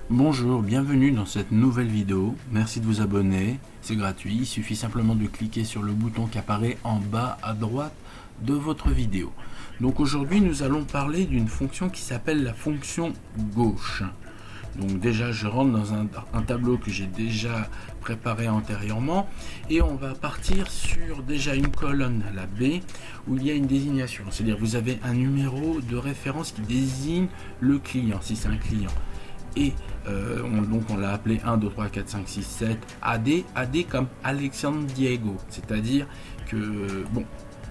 Bonjour, bienvenue dans cette nouvelle vidéo. Merci de vous abonner, c'est gratuit. Il suffit simplement de cliquer sur le bouton qui apparaît en bas à droite de votre vidéo. Donc aujourd'hui, nous allons parler d'une fonction qui s'appelle la fonction gauche. Donc déjà, je rentre dans un tableau que j'ai déjà préparé antérieurement et on va partir sur déjà une colonne, la B, où il y a une désignation. C'est-à-dire vous avez un numéro de référence qui désigne le client, si c'est un client. Et donc on l'a appelé 1, 2, 3, 4, 5, 6, 7, AD, AD comme Alexandre Diego. C'est-à-dire que, bon,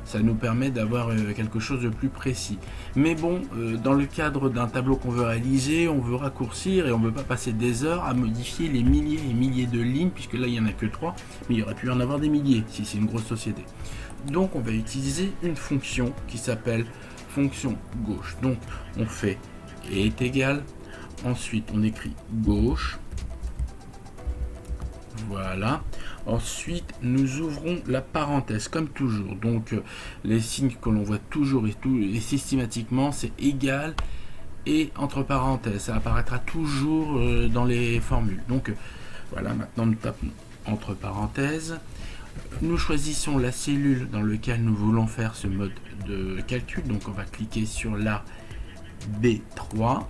ça nous permet d'avoir quelque chose de plus précis. Mais bon, dans le cadre d'un tableau qu'on veut réaliser, on veut raccourcir et on ne veut pas passer des heures à modifier les milliers et milliers de lignes, puisque là il n'y en a que 3, mais il y aurait pu y en avoir des milliers si c'est une grosse société. Donc on va utiliser une fonction qui s'appelle fonction gauche. Donc on fait est égal, ensuite on écrit gauche. Voilà. Ensuite, nous ouvrons la parenthèse comme toujours. Donc, les signes que l'on voit toujours et systématiquement, c'est égal et entre parenthèses. Ça apparaîtra toujours dans les formules. Donc, voilà. Maintenant, nous tapons entre parenthèses. Nous choisissons la cellule dans laquelle nous voulons faire ce mode de calcul. Donc, on va cliquer sur la B3.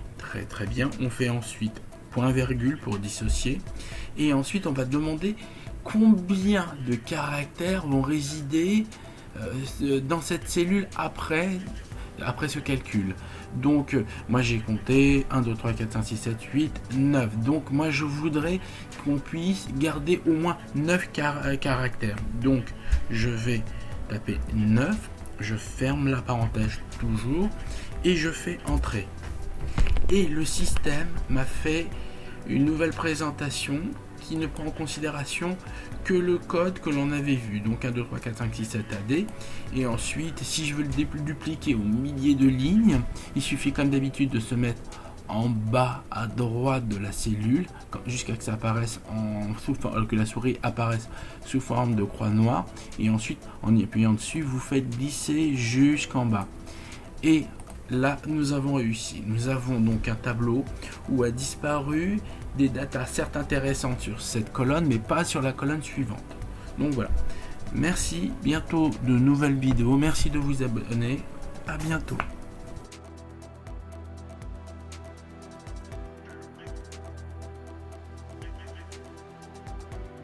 Très bien. On fait ensuite point virgule pour dissocier. Et ensuite, on va demander combien de caractères vont résider dans cette cellule après ce calcul. Donc moi j'ai compté 1, 2, 3, 4, 5, 6, 7, 8, 9. Donc moi je voudrais qu'on puisse garder au moins 9 caractères. Donc je vais taper 9, je ferme la parenthèse toujours et je fais entrer. Et le système m'a fait une nouvelle présentation qui ne prend en considération que le code que l'on avait vu, donc 1, 2, 3, 4, 5, 6, 7 AD. Et ensuite, si je veux le dupliquer aux milliers de lignes, il suffit comme d'habitude de se mettre en bas à droite de la cellule jusqu'à ce que ça apparaisse que la souris apparaisse sous forme de croix noire. Et ensuite, en y appuyant dessus, vous faites glisser jusqu'en bas. Et là, nous avons réussi. Nous avons donc un tableau où a disparu des datas certes intéressantes sur cette colonne, mais pas sur la colonne suivante. Donc voilà. Merci. Bientôt de nouvelles vidéos. Merci de vous abonner. À bientôt.